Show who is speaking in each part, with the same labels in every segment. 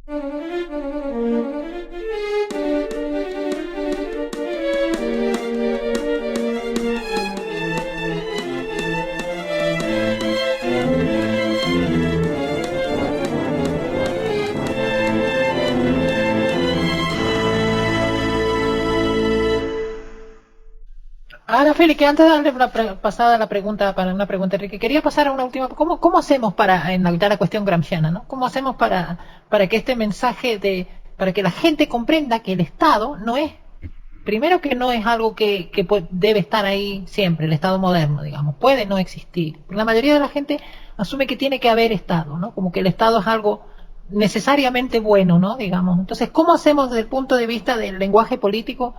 Speaker 1: Ahora, Félix, que antes de darle una pasada a la pregunta, para una pregunta, Enrique, quería pasar a una última. ¿Cómo hacemos para enaltar la cuestión gramsciana, ¿no? ¿Cómo hacemos para que este mensaje para que la gente comprenda que el Estado no es, primero que no es algo que debe estar ahí siempre, el Estado moderno, digamos, puede no existir. La mayoría de la gente asume que tiene que haber Estado, ¿no? Como que el Estado es algo necesariamente bueno, ¿no? Digamos. Entonces, ¿cómo hacemos desde el punto de vista del lenguaje político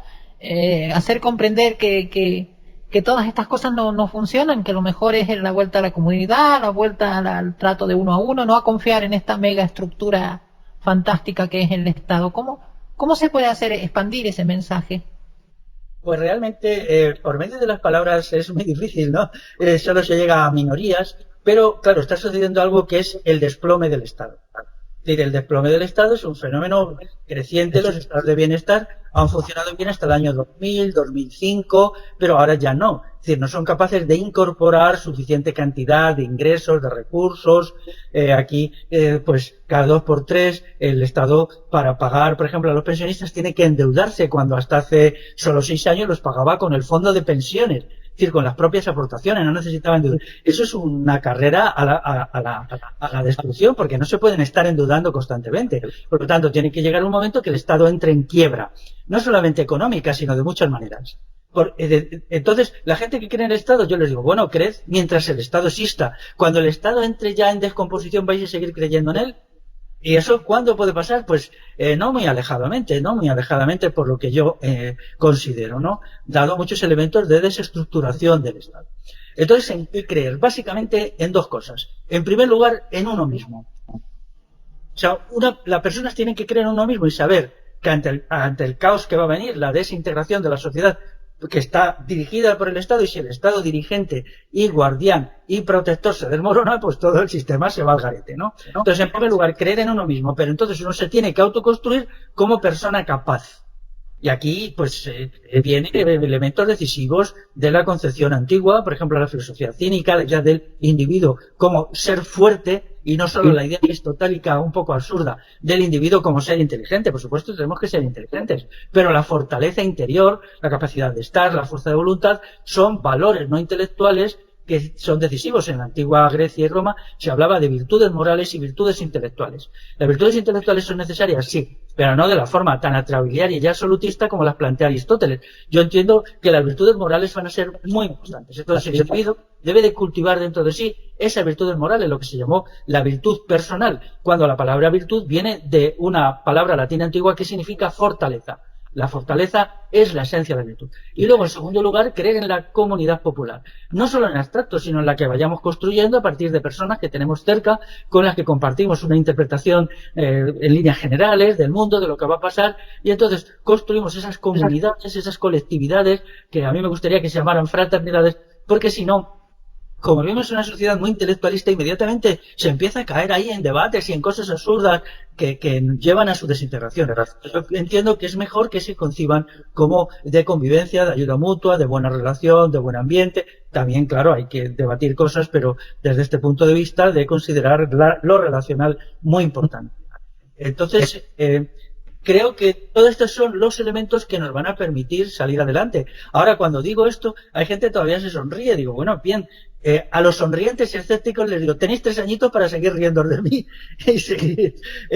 Speaker 1: hacer comprender que todas estas cosas no funcionan, que lo mejor es la vuelta a la comunidad, la vuelta al trato de uno a uno, no a confiar en esta mega estructura fantástica que es el Estado? ¿Cómo se puede hacer expandir ese mensaje?
Speaker 2: Pues realmente, por medio de las palabras es muy difícil, ¿no? Solo se llega a minorías, pero claro, está sucediendo algo que es el desplome del Estado. Es decir, el desplome del Estado es un fenómeno creciente. Los estados de bienestar han funcionado bien hasta el año 2000, 2005, pero ahora ya no. Es decir, no son capaces de incorporar suficiente cantidad de ingresos, de recursos. Pues cada 2 por 3 el Estado, para pagar, por ejemplo, a los pensionistas, tiene que endeudarse, cuando hasta hace solo 6 años los pagaba con el fondo de pensiones. Es decir, con las propias aportaciones, no necesitaban endeudar. Eso es una carrera a la destrucción, porque no se pueden estar endeudando constantemente. Por lo tanto, tiene que llegar un momento que el Estado entre en quiebra, no solamente económica, sino de muchas maneras. Entonces, la gente que cree en el Estado, yo les digo, bueno, creed mientras el Estado exista. Cuando el Estado entre ya en descomposición, vais a seguir creyendo en él. ¿Y eso cuándo puede pasar? Pues no muy alejadamente por lo que yo considero, ¿no? Dado muchos elementos de desestructuración del Estado. Entonces, ¿en qué creer? Básicamente en 2 cosas. En primer lugar, en uno mismo. O sea, las personas tienen que creer en uno mismo y saber que ante el caos que va a venir, la desintegración de la sociedad, que está dirigida por el Estado, y si el Estado dirigente y guardián y protector se desmorona, pues todo el sistema se va al garete, ¿no? Entonces, en primer lugar, creer en uno mismo, pero entonces uno se tiene que autoconstruir como persona capaz. Y aquí, pues, vienen elementos decisivos de la concepción antigua, por ejemplo, la filosofía cínica, ya del individuo como ser fuerte, y no solo la idea aristotélica un poco absurda del individuo como ser inteligente. Por supuesto, tenemos que ser inteligentes, pero la fortaleza interior, la capacidad de estar, la fuerza de voluntad, son valores no intelectuales que son decisivos. En la antigua Grecia y Roma se hablaba de virtudes morales y virtudes intelectuales. Las virtudes intelectuales son necesarias, sí, pero no de la forma tan atrabiliaria y absolutista como las plantea Aristóteles. Yo entiendo que las virtudes morales van a ser muy importantes. Entonces, el individuo debe de cultivar dentro de sí esas virtudes morales, lo que se llamó la virtud personal, cuando la palabra virtud viene de una palabra latina antigua que significa fortaleza. La fortaleza es la esencia de la virtud. Y luego, en segundo lugar, creer en la comunidad popular. No solo en abstracto, sino en la que vayamos construyendo a partir de personas que tenemos cerca, con las que compartimos una interpretación en líneas generales del mundo, de lo que va a pasar. Y entonces construimos esas comunidades, esas colectividades, que a mí me gustaría que se llamaran fraternidades, porque si no, como vivimos en una sociedad muy intelectualista, inmediatamente se empieza a caer ahí en debates y en cosas absurdas que llevan a su desintegración. Yo entiendo que es mejor que se conciban como de convivencia, de ayuda mutua, de buena relación, de buen ambiente. También, claro, hay que debatir cosas, pero desde este punto de vista de considerar lo relacional muy importante. Entonces, creo que todos estos son los elementos que nos van a permitir salir adelante. Ahora, cuando digo esto, hay gente que todavía se sonríe. Digo, bueno, bien, a los sonrientes y escépticos les digo, tenéis 3 añitos para seguir riendo de mí y seguir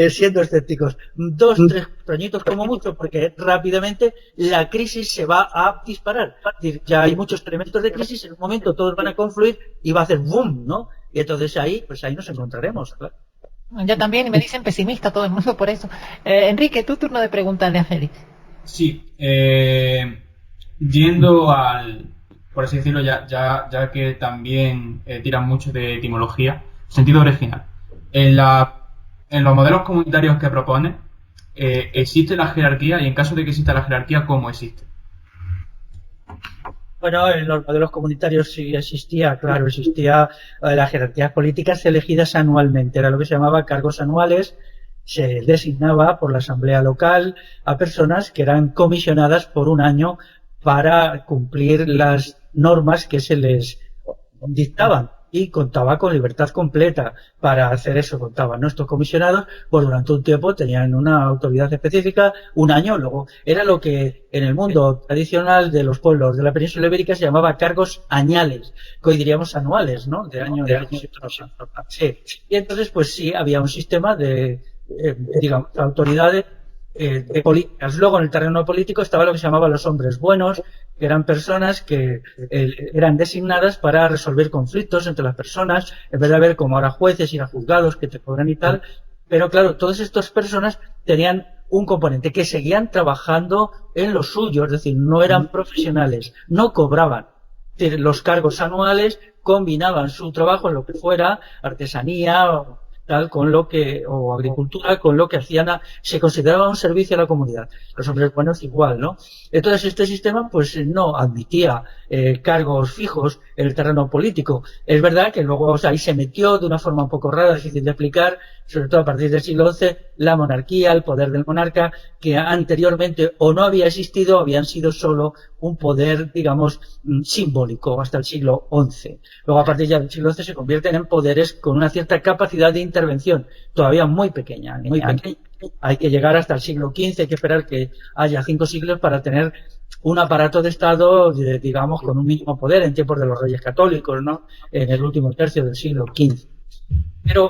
Speaker 2: siendo escépticos. 2, 3 añitos como mucho, porque rápidamente la crisis se va a disparar. Es decir, ya hay muchos elementos de crisis, en un momento todos van a confluir y va a hacer boom, ¿no? Y entonces ahí nos encontraremos, claro.
Speaker 1: Ya también, y me dicen pesimista todo el mundo por eso. Enrique, tu turno de preguntarle a Félix.
Speaker 3: Sí, yendo por así decirlo, ya que también tiran mucho de etimología, sentido original. En los modelos comunitarios que propone, ¿existe la jerarquía? Y en caso de que exista la jerarquía, ¿cómo existe?
Speaker 2: Bueno, en los modelos comunitarios sí existía, claro, existía las jerarquías políticas elegidas anualmente, era lo que se llamaba cargos anuales, se designaba por la asamblea local a personas que eran comisionadas por un año para cumplir las normas que se les dictaban, y contaba con libertad completa para hacer eso. Contaban nuestros comisionados, pues durante un tiempo tenían una autoridad específica, un año. Luego era lo que en el mundo tradicional de los pueblos de la península ibérica se llamaba cargos añales, que hoy diríamos anuales, ¿no? De año. Sí. Y entonces, pues sí, había un sistema de digamos, autoridades de políticas. Luego en el terreno político estaba lo que se llamaba los hombres buenos, que eran personas que eran designadas para resolver conflictos entre las personas, en vez de haber como ahora jueces y juzgados que te cobran y tal. Pero claro, todas estas personas tenían un componente, que seguían trabajando en lo suyo, es decir, no eran profesionales, no cobraban. Es decir, los cargos anuales combinaban su trabajo en lo que fuera, artesanía, tal, con lo que, o agricultura, con lo que hacían, se consideraba un servicio a la comunidad. Los hombres buenos igual, ¿no? Entonces este sistema pues no admitía cargos fijos en el terreno político. Es verdad que luego, o sea, ahí se metió de una forma un poco rara, difícil de explicar, sobre todo a partir del siglo XI, la monarquía, el poder del monarca, que anteriormente o no había existido, habían sido solo un poder, digamos, simbólico hasta el siglo XI. Luego, a partir ya del siglo XI, se convierten en poderes con una cierta capacidad de intervención, todavía muy pequeña, muy pequeña. Hay que llegar hasta el siglo XV, hay que esperar que haya 5 siglos para tener un aparato de Estado, digamos, con un mínimo poder en tiempos de los reyes católicos, ¿no? En el último tercio del siglo XV. Pero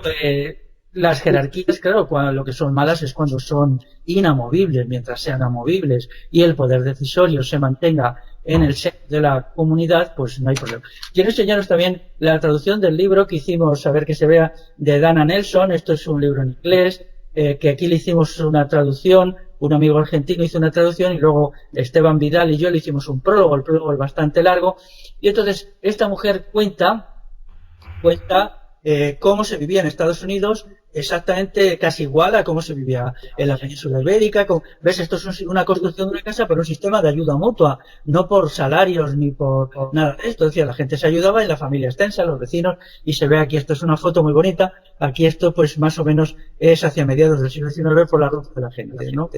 Speaker 2: las jerarquías, claro, lo que son malas es cuando son inamovibles, mientras sean amovibles y el poder decisorio se mantenga en el seno de la comunidad, pues no hay problema. Quiero enseñaros también la traducción del libro que hicimos, a ver que se vea, de Dana Nelson. Esto es un libro en inglés, que aquí le hicimos una traducción, un amigo argentino hizo una traducción y luego Esteban Vidal y yo le hicimos un prólogo. El prólogo es bastante largo, y entonces esta mujer cuenta cómo se vivía en Estados Unidos, exactamente casi igual a cómo se vivía en la península ibérica. ¿Ves? Esto es una construcción de una casa, pero un sistema de ayuda mutua, no por salarios ni por nada de esto. Decía, la gente se ayudaba en la familia extensa, los vecinos, y se ve aquí, esto es una foto muy bonita. Aquí esto pues más o menos es hacia mediados del siglo XIX por la luz de la gente, ¿no?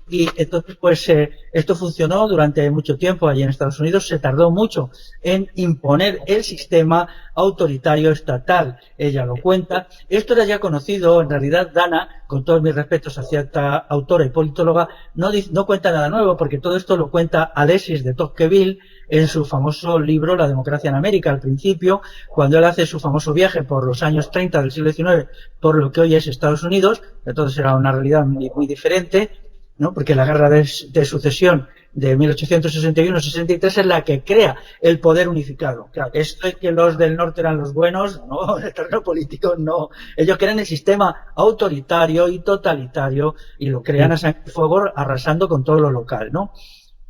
Speaker 2: Y entonces, pues, esto funcionó durante mucho tiempo allí en Estados Unidos. Se tardó mucho en imponer el sistema autoritario estatal. Ella lo cuenta. Esto era ya conocido. En realidad, Dana, con todos mis respetos hacia esta autora y politóloga, no cuenta nada nuevo, porque todo esto lo cuenta Alexis de Tocqueville en su famoso libro La democracia en América, al principio, cuando él hace su famoso viaje por los años 30 del siglo XIX, por lo que hoy es Estados Unidos. Entonces era una realidad muy, muy diferente, ¿no? Porque la guerra de sucesión de 1861-63 es la que crea el poder unificado. Claro, esto es que los del norte eran los buenos, no, el terreno político no. Ellos crean el sistema autoritario y totalitario y lo crean a sangre y fuego, arrasando con todo lo local, ¿no?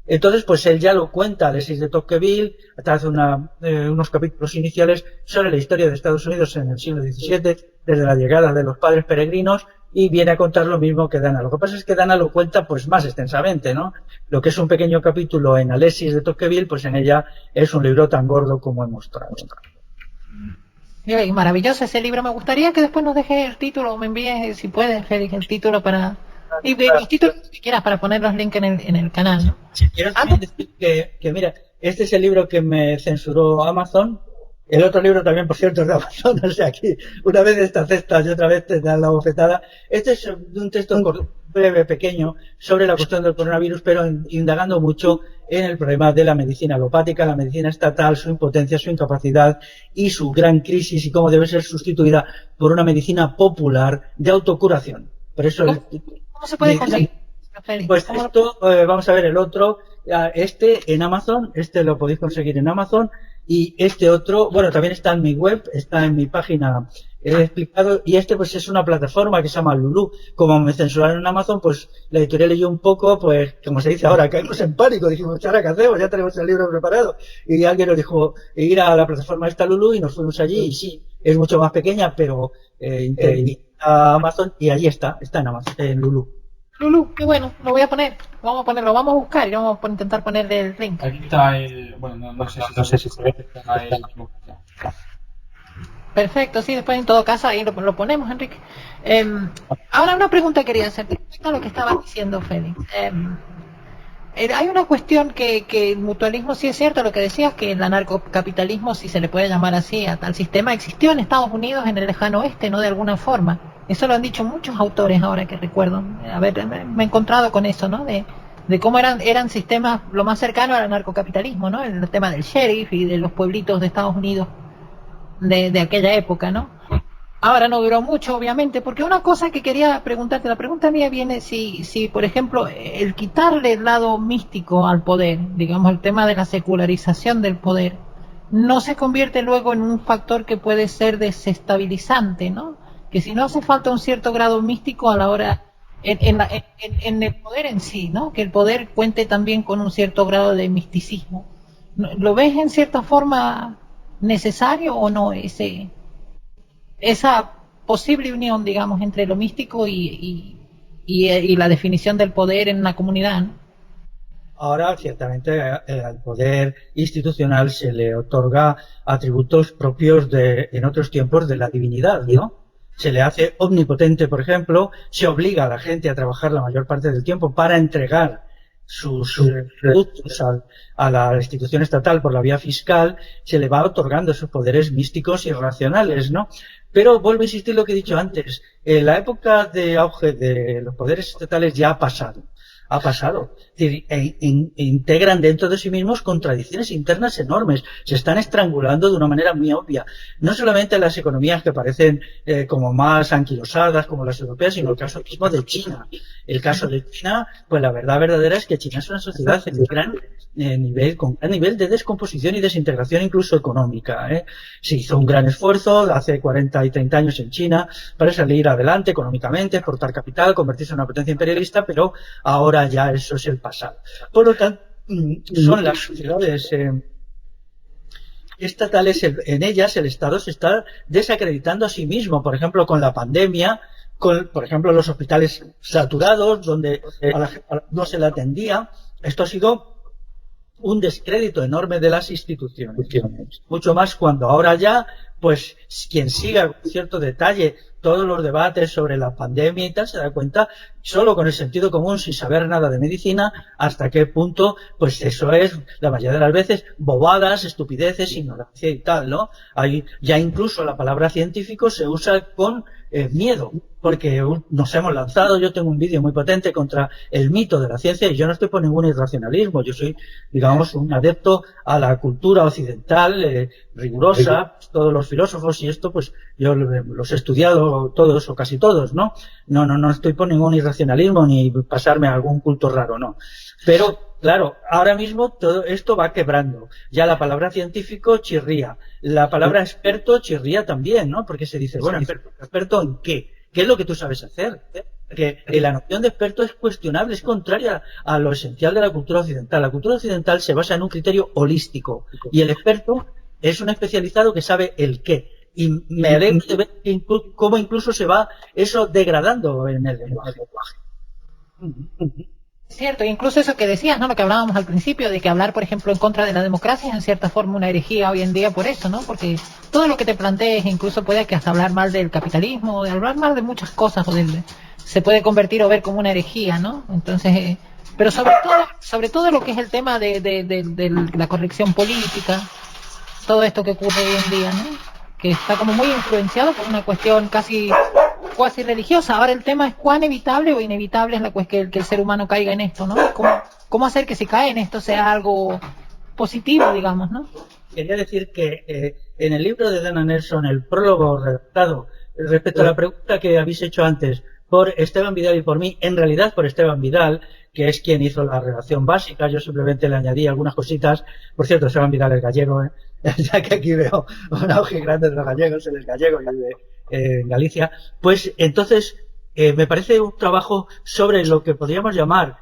Speaker 2: Entonces, pues él ya lo cuenta, Alexis de Tocqueville, hace unos capítulos iniciales sobre la historia de Estados Unidos en el siglo XVII, desde la llegada de los padres peregrinos, y viene a contar lo mismo que Dana. Lo que pasa es que Dana lo cuenta pues más extensamente, ¿no? Lo que es un pequeño capítulo en Alexis de Tocqueville, pues en ella es un libro tan gordo como he mostrado.
Speaker 1: Maravilloso ese libro. Me gustaría que después nos dejes el título, o me envíes, si puedes, Félix, el título para... Y los títulos que quieras para poner los links en el canal, ¿no?
Speaker 2: Sí, quiero también decir que mira, este es el libro que me censuró Amazon. El otro libro también, por cierto, es de Amazon. O sea, aquí una vez esta cesta y otra vez te dan la bofetada. Este es un texto breve, pequeño, sobre la cuestión del coronavirus, pero indagando mucho en el problema de la medicina alopática, la medicina estatal, su impotencia, su incapacidad y su gran crisis, y cómo debe ser sustituida por una medicina popular de autocuración. Por eso
Speaker 1: ¿Cómo se puede conseguir?
Speaker 2: Pues esto, vamos a ver el otro, este en Amazon, este lo podéis conseguir en Amazon, y este otro, bueno, también está en mi web, está en mi página, he explicado, y este pues es una plataforma que se llama Lulu. Como me censuraron en Amazon, pues la editorial leyó un poco, pues como se dice ahora, caímos en pánico, dijimos, ¿ahora qué hacemos? Ya tenemos el libro preparado, y alguien nos dijo ir a la plataforma esta Lulu, y nos fuimos allí, y sí, es mucho más pequeña, pero a Amazon, y allí está en Amazon, en Lulu.
Speaker 1: Lulu, qué bueno, lo voy a poner, lo vamos a buscar y vamos a intentar ponerle el link.
Speaker 3: Aquí está el, bueno, no sé si se ve, está el...
Speaker 1: Perfecto, sí, después en todo caso ahí lo ponemos, Enrique. Ahora una pregunta quería hacerte respecto a lo que estaba diciendo Félix. Hay una cuestión que el mutualismo, sí es cierto lo que decías, que el anarcocapitalismo, si se le puede llamar así a tal sistema, existió en Estados Unidos en el lejano oeste, ¿no? De alguna forma. Eso lo han dicho muchos autores ahora que recuerdo. A ver, me he encontrado con eso, ¿no? De cómo eran sistemas lo más cercano al anarcocapitalismo, ¿no? El tema del sheriff y de los pueblitos de Estados Unidos de aquella época, ¿no? Ahora no duró mucho, obviamente, porque una cosa que quería preguntarte, la pregunta mía viene si, por ejemplo, el quitarle el lado místico al poder, digamos, el tema de la secularización del poder, no se convierte luego en un factor que puede ser desestabilizante, ¿no? Que si no hace falta un cierto grado místico a la hora, en el poder en sí, ¿no? Que el poder cuente también con un cierto grado de misticismo. ¿Lo ves en cierta forma necesario o no esa posible unión, digamos, entre lo místico y la definición del poder en una comunidad, ¿no?
Speaker 2: Ahora, ciertamente, al poder institucional se le otorga atributos propios en otros tiempos de la divinidad, ¿no? Se le hace omnipotente, por ejemplo, se obliga a la gente a trabajar la mayor parte del tiempo para entregar sus productos a la institución estatal por la vía fiscal, se le va otorgando esos poderes místicos y racionales, ¿no? Pero vuelvo a insistir lo que he dicho antes, la época de auge de los poderes estatales ya ha pasado. Ha pasado. Es decir, integran dentro de sí mismos contradicciones internas enormes. Se están estrangulando de una manera muy obvia. No solamente las economías que parecen como más anquilosadas, como las europeas, sino el caso mismo de China. El caso de China, pues la verdad verdadera es que China es una sociedad con gran nivel de descomposición y desintegración incluso económica. Se hizo un gran esfuerzo hace 40 y 30 años en China para salir adelante económicamente, exportar capital, convertirse en una potencia imperialista, pero ahora ya eso es el pasado. Por lo tanto, son las sociedades estatales, en ellas el Estado se está desacreditando a sí mismo, por ejemplo, con la pandemia, con, por ejemplo, los hospitales saturados, donde no se le atendía. Esto ha sido un descrédito enorme de las instituciones. Mucho más cuando ahora ya, pues, quien siga con cierto detalle todos los debates sobre la pandemia y tal, se da cuenta, solo con el sentido común, sin saber nada de medicina, hasta qué punto, pues eso es, la mayoría de las veces, bobadas, estupideces, ignorancia y tal, ¿no? Hay, ya incluso la palabra científico se usa con miedo, porque nos hemos lanzado, yo tengo un vídeo muy potente contra el mito de la ciencia y yo no estoy por ningún irracionalismo, yo soy, digamos, un adepto a la cultura occidental rigurosa, todos los filósofos y esto, pues yo los he estudiado todos o casi todos, ¿no? No estoy por ningún irracionalismo ni pasarme a algún culto raro, no. Pero, claro, ahora mismo todo esto va quebrando. Ya la palabra científico chirría, la palabra experto chirría también, ¿no? Porque se dice, bueno, ¿experto en qué? ¿Qué es lo que tú sabes hacer? Que la noción de experto es cuestionable, es contraria a lo esencial de la cultura occidental. La cultura occidental se basa en un criterio holístico y el experto es un especializado que sabe el qué. Y me alegro de ver cómo incluso se va eso degradando en el lenguaje.
Speaker 1: Cierto, incluso eso que decías, ¿no? Lo que hablábamos al principio, de que hablar, por ejemplo, en contra de la democracia es en cierta forma una herejía hoy en día por eso, ¿no? Porque todo lo que te plantees, incluso puede que hasta hablar mal del capitalismo, de hablar mal de muchas cosas, se puede convertir o ver como una herejía, ¿no? Entonces, pero sobre todo lo que es el tema de la corrección política, todo esto que ocurre hoy en día, ¿no? Que está como muy influenciado por una cuestión casi religiosa. Ahora el tema es cuán evitable o inevitable es la cuestión que el ser humano caiga en esto, ¿no? ¿Cómo hacer que si cae en esto sea algo positivo, digamos, ¿no?
Speaker 2: Quería decir que en el libro de Dana Nelson, el prólogo redactado respecto a la pregunta que habéis hecho antes por Esteban Vidal y por mí, en realidad por Esteban Vidal, que es quien hizo la redacción básica, yo simplemente le añadí algunas cositas. Por cierto, Esteban Vidal es gallego, ya que aquí veo un auge grande de los gallegos, él es gallego y vive en Galicia. Pues entonces me parece un trabajo sobre lo que podríamos llamar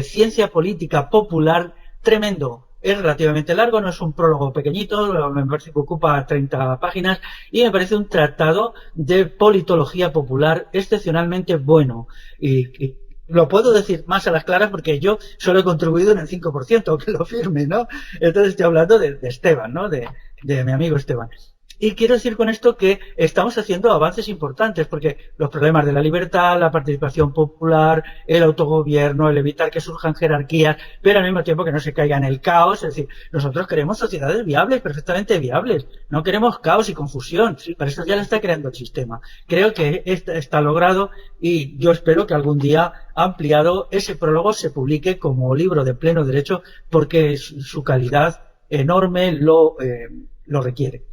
Speaker 2: ciencia política popular tremendo. Es relativamente largo, no es un prólogo pequeñito, me parece que ocupa 30 páginas y me parece un tratado de politología popular excepcionalmente bueno. Y lo puedo decir más a las claras porque yo solo he contribuido en el 5%, que lo firme, ¿no? Entonces estoy hablando de Esteban, ¿no? De mi amigo Esteban. Y quiero decir con esto que estamos haciendo avances importantes, porque los problemas de la libertad, la participación popular, el autogobierno, el evitar que surjan jerarquías, pero al mismo tiempo que no se caiga en el caos. Es decir, nosotros queremos sociedades viables, perfectamente viables. No queremos caos y confusión. Para eso ya lo está creando el sistema. Creo que está logrado y yo espero que algún día, ampliado, ese prólogo se publique como libro de pleno derecho, porque su calidad enorme lo requiere.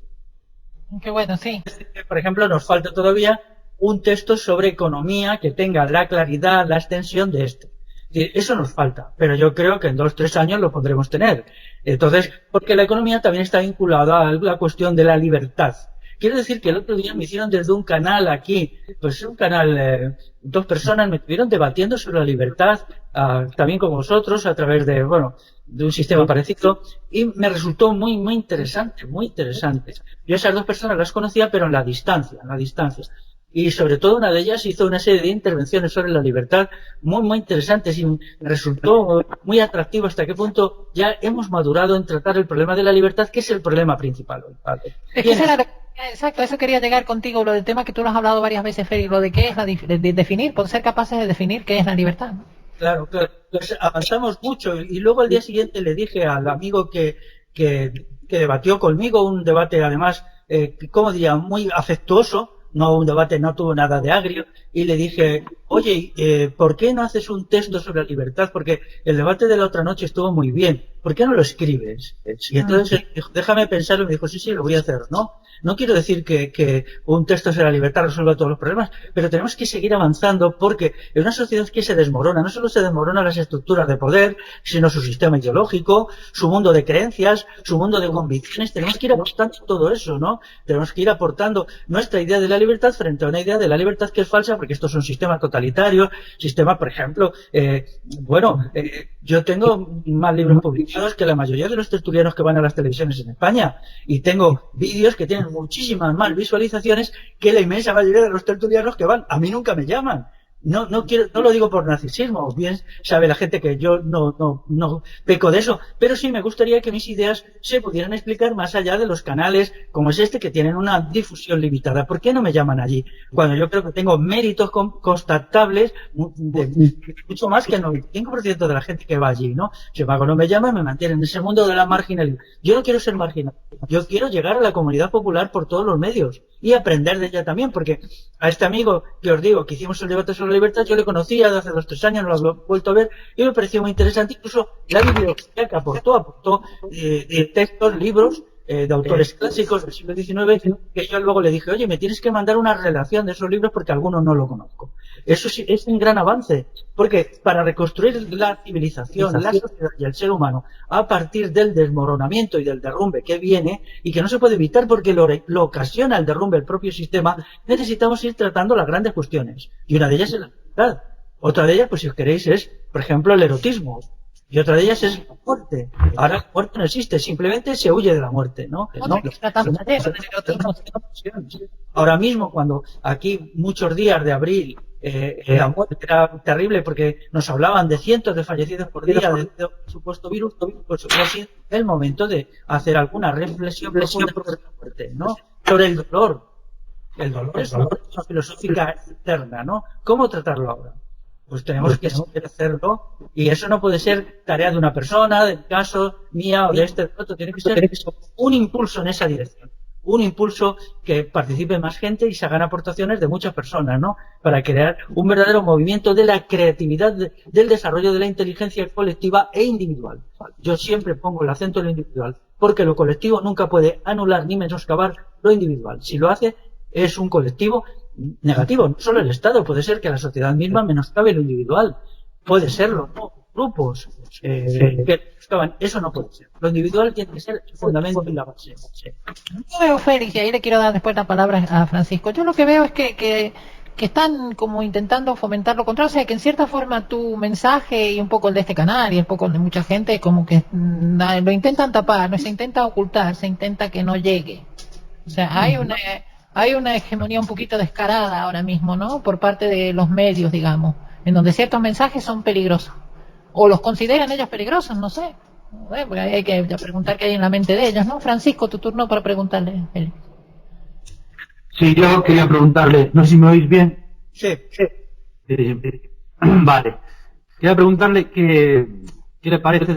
Speaker 1: Qué bueno, sí.
Speaker 2: Por ejemplo, nos falta todavía un texto sobre economía que tenga la claridad, la extensión de este. Eso nos falta, pero yo creo que en 2 o 3 años lo podremos tener. Entonces, porque la economía también está vinculada a la cuestión de la libertad. Quiero decir que el otro día me hicieron desde un canal aquí, pues un canal, 2 personas me estuvieron debatiendo sobre la libertad, también con vosotros, a través de, bueno, de un sistema parecido, y me resultó muy, muy interesante, muy interesante. Yo esas 2 personas las conocía, pero en la distancia, Y sobre todo una de ellas hizo una serie de intervenciones sobre la libertad muy, muy interesantes y me resultó muy atractivo hasta qué punto ya hemos madurado en tratar el problema de la libertad, que es el problema principal.
Speaker 1: Exacto, eso quería llegar contigo, lo del tema que tú lo has hablado varias veces, Félix, lo de qué es de definir, por ser capaces de definir qué es la libertad.
Speaker 2: Claro. Pues avanzamos mucho y luego al día siguiente le dije al amigo que debatió conmigo, un debate además, ¿cómo diría?, muy afectuoso, no un debate, no tuvo nada de agrio, y le dije, oye, ¿por qué no haces un texto sobre la libertad? Porque el debate de la otra noche estuvo muy bien, ¿por qué no lo escribes? Y entonces él dijo, déjame pensarlo, y me dijo, sí, lo voy a hacer, ¿no? No quiero decir que un texto sobre la libertad resuelva todos los problemas, pero tenemos que seguir avanzando porque en una sociedad que se desmorona, no solo se desmoronan las estructuras de poder, sino su sistema ideológico, su mundo de creencias, su mundo de convicciones. Tenemos que ir aportando todo eso, ¿no? Tenemos que ir aportando nuestra idea de la libertad frente a una idea de la libertad que es falsa, porque estos son sistemas totalitarios, sistemas, por ejemplo, yo tengo más libros publicados que la mayoría de los tertulianos que van a las televisiones en España, y tengo vídeos que tienen muchísimas más visualizaciones que la inmensa mayoría de los tertulianos que van. A mí nunca me llaman. No lo digo por narcisismo, bien sabe la gente que yo no peco de eso, pero sí me gustaría que mis ideas se pudieran explicar más allá de los canales como es este, que tienen una difusión limitada. ¿Por qué no me llaman allí? Cuando yo creo que tengo méritos constatables mucho más que el 95% de la gente que va allí, ¿no? Sin embargo, no me llaman, me mantienen en ese mundo de la marginalidad. Yo no quiero ser marginal, yo quiero llegar a la comunidad popular por todos los medios y aprender de ella también, porque a este amigo que os digo que hicimos el debate sobre la libertad, yo le conocía de hace 2 o 3 años, no lo he vuelto a ver, y me pareció muy interesante. Incluso la bibliografía que aportó textos, libros de autores clásicos del siglo XIX, que yo luego le dije, oye, me tienes que mandar una relación de esos libros porque algunos no lo conozco. Eso sí, es un gran avance, porque para reconstruir la civilización, la sociedad y el ser humano a partir del desmoronamiento y del derrumbe que viene, y que no se puede evitar porque lo ocasiona el derrumbe del propio sistema, necesitamos ir tratando las grandes cuestiones. Y una de ellas es la libertad. Otra de ellas, pues si os queréis, es, por ejemplo, el erotismo. Y otra de ellas es la muerte. Ahora la muerte no existe, simplemente se huye de la muerte, ¿no? Ahora mismo, cuando aquí muchos días de abril la muerte era terrible porque nos hablaban de cientos de fallecidos por día de supuesto virus, pues ha sido el momento de hacer alguna reflexión profunda sobre la muerte, ¿no? Sobre el dolor. El dolor es una filosófica interna, ¿no? ¿Cómo tratarlo ahora? Pues tenemos que hacerlo, y eso no puede ser tarea de una persona, del caso mía o de este otro, tiene que ser un impulso en esa dirección, un impulso que participe más gente y se hagan aportaciones de muchas personas, ¿no? Para crear un verdadero movimiento de la creatividad, del desarrollo de la inteligencia colectiva e individual. Yo siempre pongo el acento en lo individual, porque lo colectivo nunca puede anular ni menoscabar lo individual. Si lo hace, es un colectivo negativo. No solo el Estado, puede ser que la sociedad misma menoscabe lo individual, puede serlo, ¿no? Grupos que menoscaban, eso no puede ser. Lo individual tiene que ser el fundamento y la base.
Speaker 1: Yo veo, Félix, y ahí le quiero dar después la palabra a Francisco. Yo lo que veo es que están como intentando fomentar lo contrario, o sea, que en cierta forma tu mensaje y un poco el de este canal y un poco el de mucha gente como que lo intentan tapar, no se intenta ocultar, se intenta que no llegue. O sea, hay una hegemonía un poquito descarada ahora mismo, ¿no? Por parte de los medios, digamos, en donde ciertos mensajes son peligrosos. O los consideran ellos peligrosos, no sé. Porque hay que preguntar qué hay en la mente de ellos, ¿no? Francisco, tu turno para preguntarle.
Speaker 4: Sí, yo quería preguntarle, no sé si me oís bien.
Speaker 2: Sí, sí.
Speaker 4: Vale. Quería preguntarle qué le parece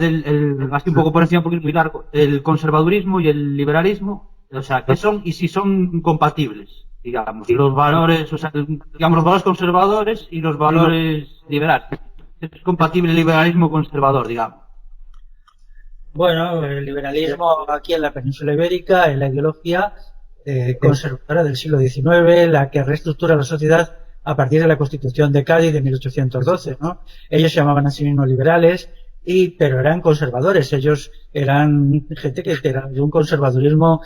Speaker 4: así un poco por encima, porque es muy largo, el conservadurismo y el liberalismo, o sea, qué son y si son compatibles, digamos, los valores, o sea, digamos, los valores conservadores y los valores liberales. Es compatible el liberalismo conservador, digamos.
Speaker 2: Bueno, el liberalismo aquí en la península ibérica es la ideología conservadora del siglo XIX, la que reestructura la sociedad a partir de la Constitución de Cádiz de 1812, ¿no? Ellos se llamaban a sí mismos liberales, pero eran conservadores. Ellos eran gente que era de un conservadurismo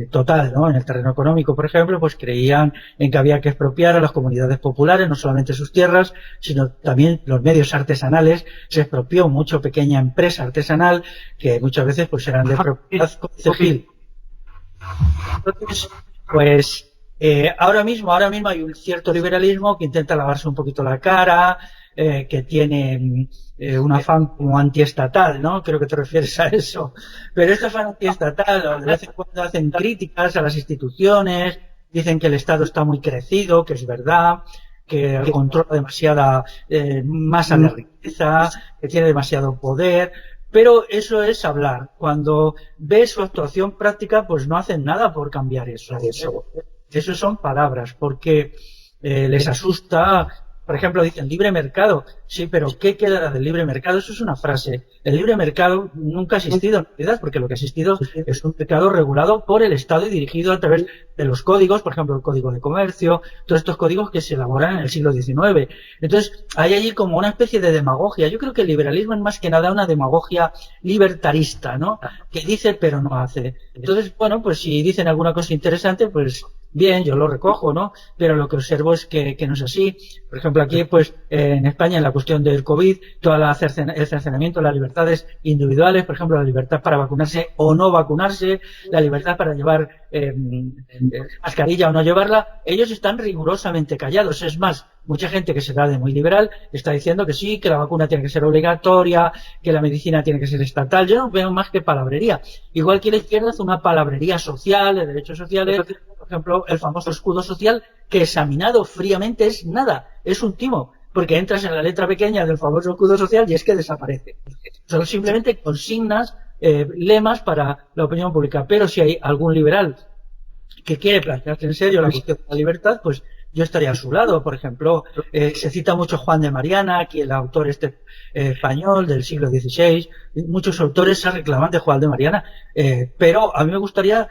Speaker 2: total, ¿no? En el terreno económico, por ejemplo, pues creían en que había que expropiar a las comunidades populares, no solamente sus tierras, sino también los medios artesanales. Se expropió mucho pequeña empresa artesanal que muchas veces pues eran de propiedad concejil. Entonces, pues ahora mismo hay un cierto liberalismo que intenta lavarse un poquito la cara, que tiene un afán como antiestatal, ¿no? Creo que te refieres a eso. Pero este afán antiestatal, de vez en cuando hacen críticas a las instituciones, dicen que el Estado está muy crecido, que es verdad, que controla demasiada masa de riqueza, que tiene demasiado poder. Pero eso es hablar. Cuando ves su actuación práctica, pues no hacen nada por cambiar eso. Eso son palabras, porque les asusta. Por ejemplo, dicen libre mercado. Sí, pero ¿qué quedará del libre mercado? Eso es una frase. El libre mercado nunca ha existido en realidad, porque lo que ha existido es un mercado regulado por el Estado y dirigido a través de los códigos, por ejemplo, el Código de Comercio, todos estos códigos que se elaboran en el siglo XIX. Entonces, hay allí como una especie de demagogia. Yo creo que el liberalismo es más que nada una demagogia libertarista, ¿no? Que dice pero no hace. Entonces, bueno, pues si dicen alguna cosa interesante, pues bien, yo lo recojo, ¿no? Pero lo que observo es que no es así. Por ejemplo, aquí, pues, en España, en la cuestión del COVID, todo el cercenamiento de las libertades individuales, por ejemplo, la libertad para vacunarse o no vacunarse, la libertad para llevar mascarilla o no llevarla, ellos están rigurosamente callados. Es más, mucha gente que se da de muy liberal está diciendo que sí, que la vacuna tiene que ser obligatoria, que la medicina tiene que ser estatal. Yo no veo más que palabrería. Igual que la izquierda hace una palabrería social, de derechos sociales, por ejemplo, el famoso escudo social, que examinado fríamente es nada, es un timo, porque entras en la letra pequeña del famoso escudo social y es que desaparece. Son simplemente consignas, lemas para la opinión pública. Pero si hay algún liberal que quiere plantearse en serio la cuestión de la libertad, pues yo estaría a su lado. Por ejemplo, se cita mucho Juan de Mariana, aquí el autor español del siglo XVI. Muchos autores se reclaman de Juan de Mariana, pero a mí me gustaría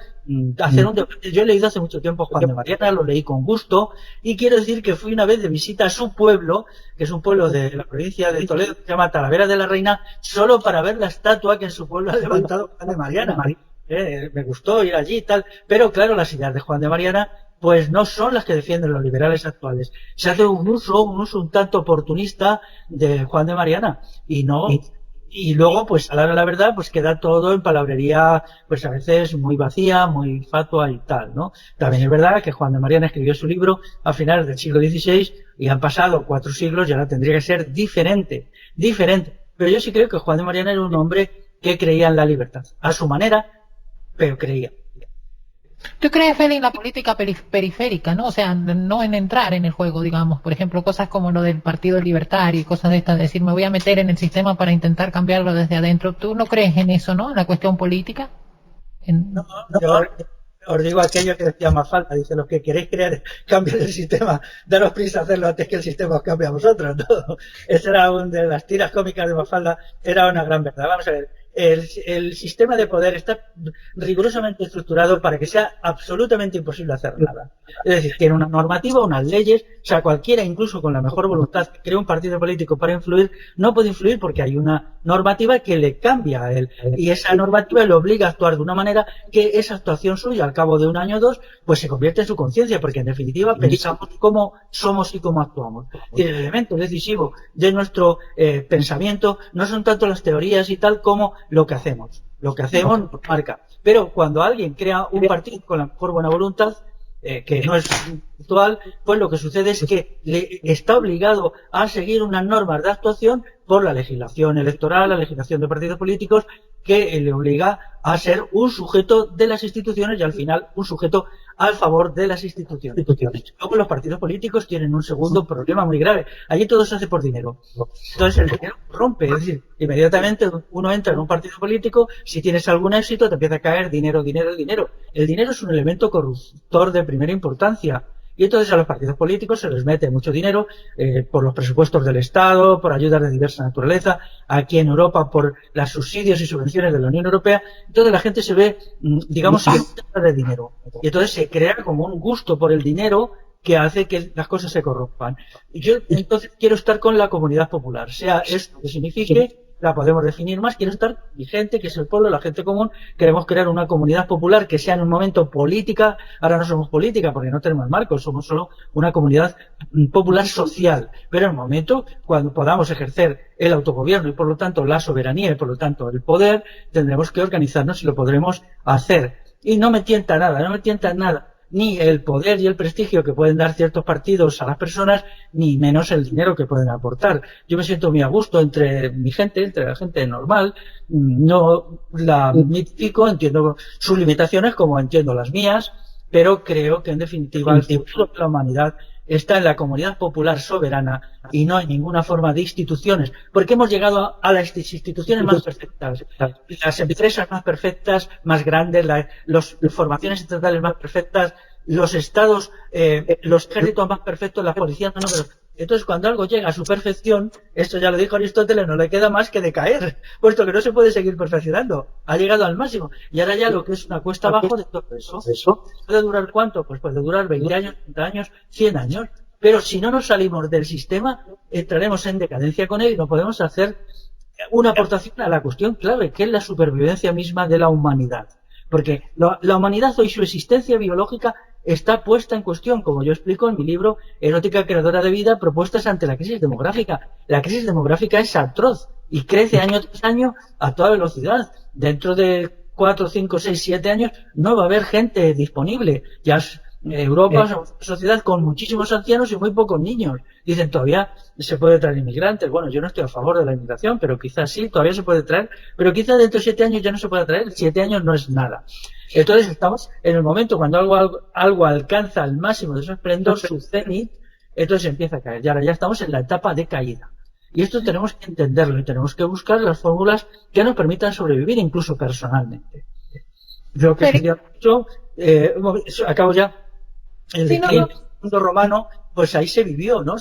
Speaker 2: hacer un debate. Yo he leído hace mucho tiempo Juan de Mariana, lo leí con gusto, y quiero decir que fui una vez de visita a su pueblo, que es un pueblo de la provincia de Toledo, que se llama Talavera de la Reina, solo para ver la estatua que en su pueblo ha levantado Juan de Mariana. Me gustó ir allí y tal, pero claro, las ideas de Juan de Mariana pues no son las que defienden los liberales actuales. Se hace un uso un tanto oportunista de Juan de Mariana y luego pues a la hora de la verdad pues queda todo en palabrería, pues a veces muy vacía, muy fatua y tal, ¿no? También es verdad que Juan de Mariana escribió su libro a finales del siglo XVI y han pasado 4 siglos y ahora tendría que ser diferente, pero yo sí creo que Juan de Mariana era un hombre que creía en la libertad, a su manera, pero creía.
Speaker 1: ¿Tú crees, Feli, en la política periférica, ¿no? O sea, no en entrar en el juego, digamos, por ejemplo, cosas como lo del Partido Libertario y cosas de estas, decir, me voy a meter en el sistema para intentar cambiarlo desde adentro. ¿Tú no crees en eso, no? En la cuestión política.
Speaker 2: No, yo os digo aquello que decía Mafalda, dice, los que queréis cambiar el sistema, daros prisa a hacerlo antes que el sistema os cambie a vosotros, ¿no? Esa era una de las tiras cómicas de Mafalda, era una gran verdad. Vamos a ver. El sistema de poder está rigurosamente estructurado para que sea absolutamente imposible hacer nada. Es decir, tiene una normativa, unas leyes, o sea, cualquiera, incluso con la mejor voluntad, que cree un partido político para influir, no puede influir porque hay una normativa que le cambia a él. Y esa normativa le obliga a actuar de una manera que esa actuación suya, al cabo de un año o dos, pues se convierte en su conciencia, porque en definitiva pensamos cómo somos y cómo actuamos. Y el elemento decisivo de nuestro pensamiento no son tanto las teorías y tal como lo que hacemos nos marca. Pero cuando alguien crea un partido con la mejor buena voluntad, que no es actual, pues lo que sucede es que le está obligado a seguir unas normas de actuación por la legislación electoral, la legislación de partidos políticos, que le obliga a ser un sujeto de las instituciones y al final un sujeto al favor de las instituciones. Luego los partidos políticos tienen un segundo problema muy grave. Allí todo se hace por dinero. Entonces el dinero rompe, es decir, inmediatamente uno entra en un partido político, si tienes algún éxito te empieza a caer dinero, dinero, dinero. El dinero es un elemento corruptor de primera importancia. Y entonces a los partidos políticos se les mete mucho dinero por los presupuestos del Estado, por ayudas de diversa naturaleza, aquí en Europa por los subsidios y subvenciones de la Unión Europea. Entonces la gente se ve, digamos, de dinero. Y entonces se crea como un gusto por el dinero que hace que las cosas se corrompan. Y yo entonces quiero estar con la comunidad popular, sea esto que signifique, la podemos definir más, quiero estar mi gente, que es el pueblo, la gente común, queremos crear una comunidad popular que sea en un momento política, ahora no somos política porque no tenemos marcos, somos solo una comunidad popular social, pero en un momento cuando podamos ejercer el autogobierno y por lo tanto la soberanía y por lo tanto el poder, tendremos que organizarnos y lo podremos hacer. Y no me tienta nada, ni el poder y el prestigio que pueden dar ciertos partidos a las personas, ni menos el dinero que pueden aportar. Yo me siento muy a gusto entre mi gente, entre la gente normal, no la mitifico, entiendo sus limitaciones como entiendo las mías, pero creo que en definitiva el futuro de la humanidad está en la comunidad popular soberana y no en ninguna forma de instituciones, porque hemos llegado a las instituciones más perfectas, las empresas más perfectas, más grandes, las formaciones estatales más perfectas, los estados, los ejércitos más perfectos, las policías más perfectas. Entonces, cuando algo llega a su perfección, esto ya lo dijo Aristóteles, no le queda más que decaer, puesto que no se puede seguir perfeccionando. Ha llegado al máximo. Y ahora ya lo que es una cuesta abajo de todo eso. ¿Puede durar cuánto? Pues puede durar 20 años, 30 años, 100 años. Pero si no nos salimos del sistema, entraremos en decadencia con él y no podemos hacer una aportación a la cuestión clave, que es la supervivencia misma de la humanidad. Porque la humanidad hoy, su existencia biológica, está puesta en cuestión, como yo explico en mi libro Erótica creadora de vida, propuestas ante la crisis demográfica. La crisis demográfica es atroz y crece año tras año a toda velocidad. Dentro de 4, 5, 6, 7 años no va a haber gente disponible. Ya Europa es una sociedad con muchísimos ancianos y muy pocos niños. Dicen, todavía se puede traer inmigrantes. Bueno, yo no estoy a favor de la inmigración, pero quizás sí, todavía se puede traer. Pero quizás dentro de 7 años ya no se pueda traer. 7 años no es nada. Entonces estamos en el momento cuando algo alcanza al máximo de su esplendor, su cenit, entonces empieza a caer. Y ahora ya estamos en la etapa de caída. Y esto tenemos que entenderlo y tenemos que buscar las fórmulas que nos permitan sobrevivir incluso personalmente. Yo que sería mucho, acabo ya. El mundo romano, pues ahí se vivió, ¿no?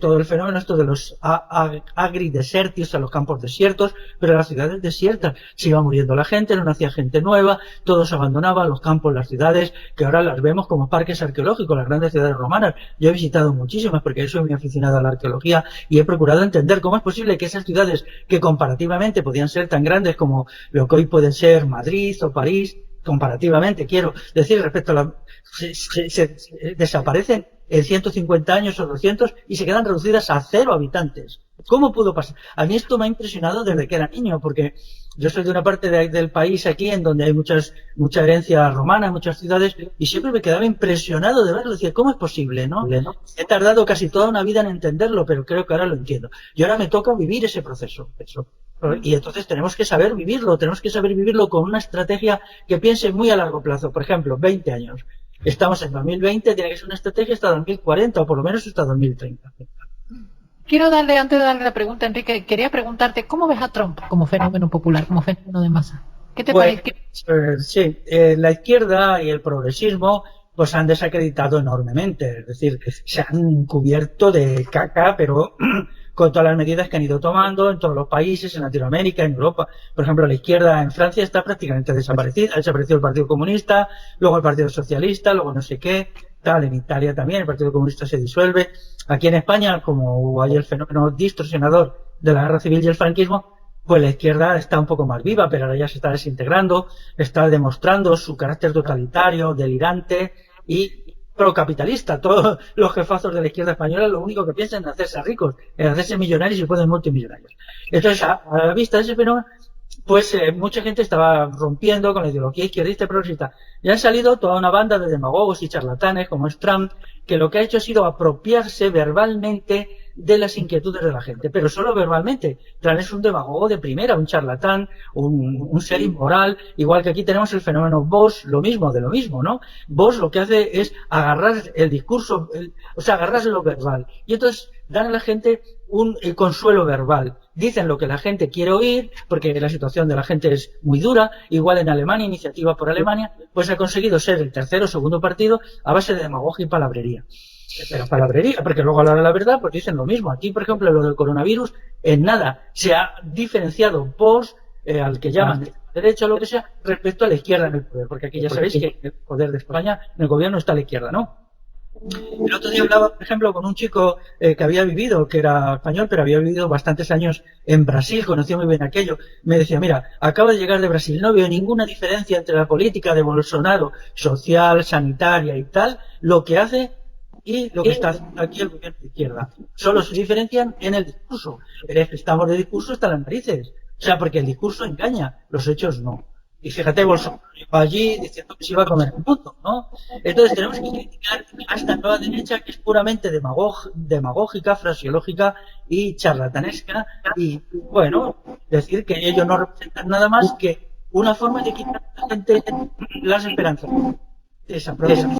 Speaker 2: Todo el fenómeno esto de los agridesertios, a los campos desiertos, pero las ciudades desiertas, se iba muriendo la gente, no nacía gente nueva, todo se abandonaba, los campos, las ciudades, que ahora las vemos como parques arqueológicos, las grandes ciudades romanas. Yo he visitado muchísimas porque soy muy aficionado a la arqueología y he procurado entender cómo es posible que esas ciudades que comparativamente podían ser tan grandes como lo que hoy pueden ser Madrid o París, comparativamente, quiero decir, respecto a se desaparecen en 150 años o 200 y se quedan reducidas a 0 habitantes. ¿Cómo pudo pasar? A mí esto me ha impresionado desde que era niño, porque yo soy de una parte del país aquí en donde hay mucha herencia romana, muchas ciudades, y siempre me quedaba impresionado de verlo. Decía, ¿cómo es posible, no? He tardado casi toda una vida en entenderlo, pero creo que ahora lo entiendo. Y ahora me toca vivir ese proceso. Y entonces tenemos que saber vivirlo con una estrategia que piense muy a largo plazo. Por ejemplo, 20 años. Estamos en 2020, tiene que ser una estrategia hasta 2040 o por lo menos hasta 2030.
Speaker 1: Quiero antes de darle la pregunta, Enrique, quería preguntarte, ¿cómo ves a Trump como fenómeno popular, como fenómeno de masa? ¿Qué te parece?
Speaker 2: Sí, la izquierda y el progresismo pues han desacreditado enormemente, es decir, se han cubierto de caca, pero con todas las medidas que han ido tomando en todos los países, en Latinoamérica, en Europa. Por ejemplo, la izquierda en Francia está prácticamente desaparecida, ha desaparecido el Partido Comunista, luego el Partido Socialista, luego no sé qué, tal, en Italia también el Partido Comunista se disuelve. Aquí en España, como hay el fenómeno distorsionador de la guerra civil y el franquismo, pues la izquierda está un poco más viva, pero ahora ya se está desintegrando, está demostrando su carácter totalitario, delirante y procapitalista. Todos los jefazos de la izquierda española lo único que piensan es en hacerse ricos, en hacerse millonarios y pueden multimillonarios. Entonces, a la vista de ese fenómeno, pues mucha gente estaba rompiendo con la ideología izquierdista y progresista. Y han salido toda una banda de demagogos y charlatanes, como es Trump, que lo que ha hecho ha sido apropiarse verbalmente de las inquietudes de la gente, pero solo verbalmente. Trump es un demagogo de primera, un charlatán, un ser inmoral, igual que aquí tenemos el fenómeno Vox, lo mismo de lo mismo, ¿no? Vox lo que hace es agarrar el discurso, o sea, agarrarse lo verbal, y entonces dan a la gente un consuelo verbal. Dicen lo que la gente quiere oír, porque la situación de la gente es muy dura. Igual en Alemania, Iniciativa por Alemania, pues ha conseguido ser el tercer o segundo partido a base de demagogia y palabrería. Pero palabrería, porque luego a la hora de la verdad, pues dicen lo mismo. Aquí, por ejemplo, lo del coronavirus, en nada se ha diferenciado Vox, al que llaman derecha o lo que sea, respecto a la izquierda en el poder, porque aquí ya sabéis que el poder de España, en el gobierno, está a la izquierda, ¿no? El otro día hablaba, por ejemplo, con un chico que había vivido, que era español, pero había vivido bastantes años en Brasil, conocía muy bien aquello. Me decía, mira, acabo de llegar de Brasil, no veo ninguna diferencia entre la política de Bolsonaro, social, sanitaria y tal, lo que hace y lo que está haciendo aquí el gobierno de izquierda. Solo se diferencian en el discurso. Pero es que estamos de discurso hasta las narices. O sea, porque el discurso engaña, los hechos no. Y fíjate, Bolsonaro llegó allí diciendo que se iba a comer el mundo, ¿no? Entonces tenemos que criticar a esta nueva derecha que es puramente demagógica, frasiológica y charlatanesca. Y, bueno, decir que ellos no representan nada más que una forma de quitar a la gente las esperanzas. Esa promesa.